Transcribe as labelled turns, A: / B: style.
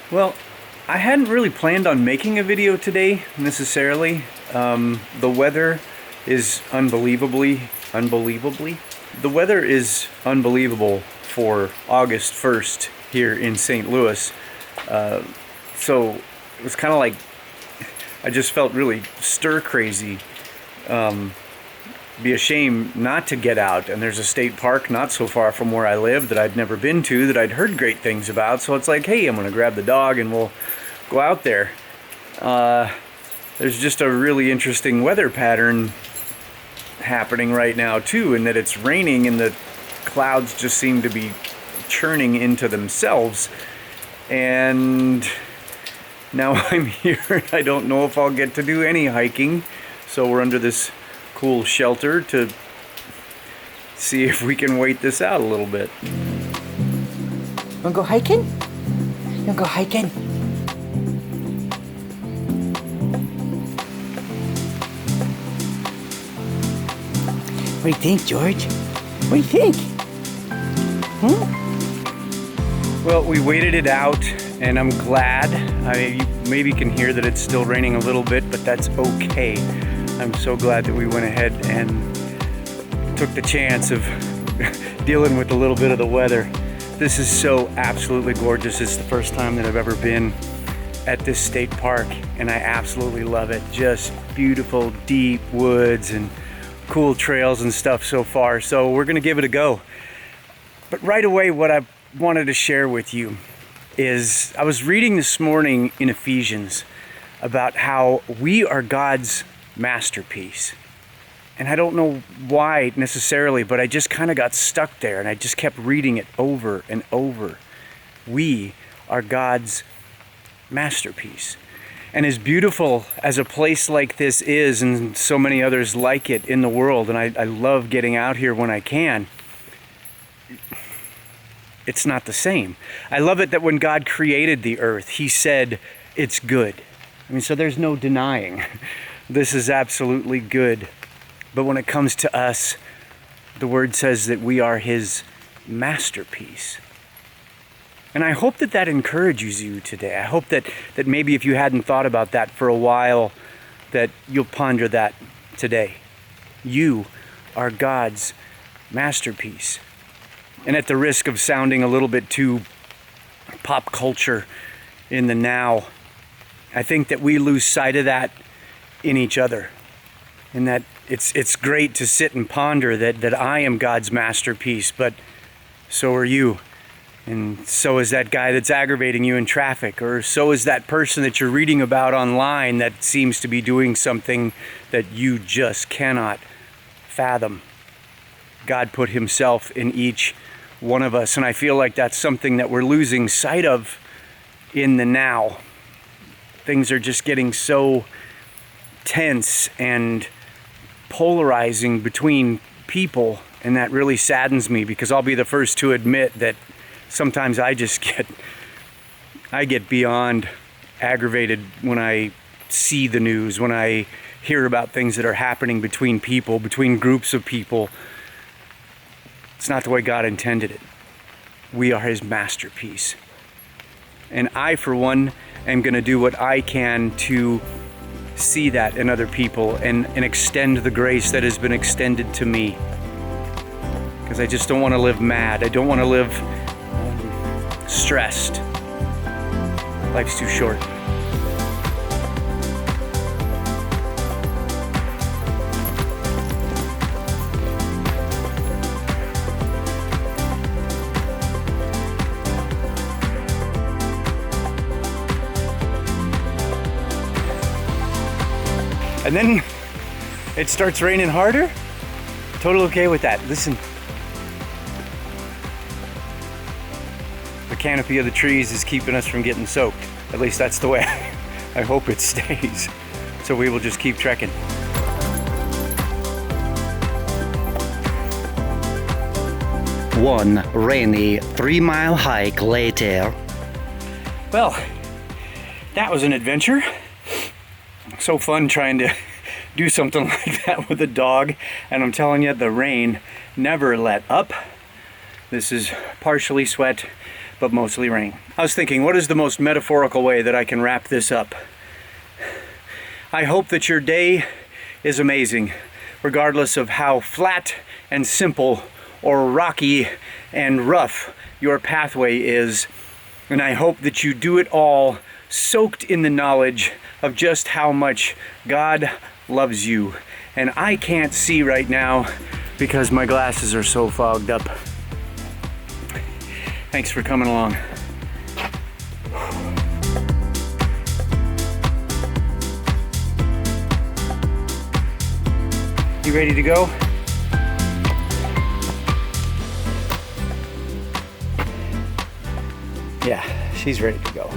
A: Well, I hadn't really planned on making a video today necessarily. The weather is unbelievably, the weather is unbelievable for August 1st here in St. Louis. So it was kind of like, I just felt really stir crazy. Be a shame not to get out, and there's a state park not so far from where I live that I'd never been to, that I'd heard great things about, so it's like, hey, I'm gonna grab the dog and we'll go out there. There's just a really interesting weather pattern happening right now too, in that it's raining and the clouds just seem to be churning into themselves, and now I'm here. I don't know if I'll get to do any hiking, so we're under this cool shelter to see if we can wait this out a little bit.
B: Wanna go hiking? You wanna go hiking? What do you think, George? What do you think?
A: Well, we waited it out, and I'm glad. You maybe can hear that it's still raining a little bit, but that's okay. I'm so glad that we went ahead and took the chance of dealing with a little bit of the weather. This is so absolutely gorgeous. It's the first time that I've ever been at this state park, and I absolutely love it. Just beautiful, deep woods and cool trails and stuff so far. So we're gonna give it a go. But right away, what I wanted to share with you is I was reading this morning in Ephesians about how we are God's masterpiece. And I don't know why necessarily, but I just kind of got stuck there, and I just kept reading it over and over. We are God's masterpiece. And as beautiful as a place like this is, and so many others like it in the world, and I love getting out here when I can, it's not the same. I love it that when God created the earth, He said it's good. I mean, so there's no denying. This is absolutely good. But when it comes to us, the word says that we are His masterpiece. And I hope that that encourages you today. I hope that maybe if you hadn't thought about that for a while, that you'll ponder that today. You are God's masterpiece. And at the risk of sounding a little bit too pop culture in the now, I think that we lose sight of that in each other, and that it's great to sit and ponder that I am God's masterpiece, but so are you, and so is that guy that's aggravating you in traffic, or so is that person that you're reading about online that seems to be doing something that you just cannot fathom. God put Himself in each one of us, and I feel like that's something that we're losing sight of in the now. Things are just getting so tense and polarizing between people, and that really saddens me, because I'll be the first to admit that sometimes I get beyond aggravated when I see the news, when I hear about things that are happening between people, between groups of people. It's not the way God intended it. We are His masterpiece. And I, for one, am going to do what I can to see that in other people and extend the grace that has been extended to me. Because I just don't want to live mad. I don't want to live stressed. Life's too short. And then it starts raining harder. Totally okay with that. Listen. The canopy of the trees is keeping us from getting soaked. At least that's the way I hope it stays. So we will just keep trekking.
B: One rainy 3-mile hike later.
A: Well, that was an adventure. So fun trying to do something like that with a dog, and I'm telling you, the rain never let up. This is partially sweat, but mostly rain. I was thinking, what is the most metaphorical way that I can wrap this up? I hope that your day is amazing, regardless of how flat and simple or rocky and rough your pathway is. And I hope that you do it all soaked in the knowledge of just how much God loves you. And I can't see right now because my glasses are so fogged up. Thanks for coming along. You ready to go? Yeah, she's ready to go.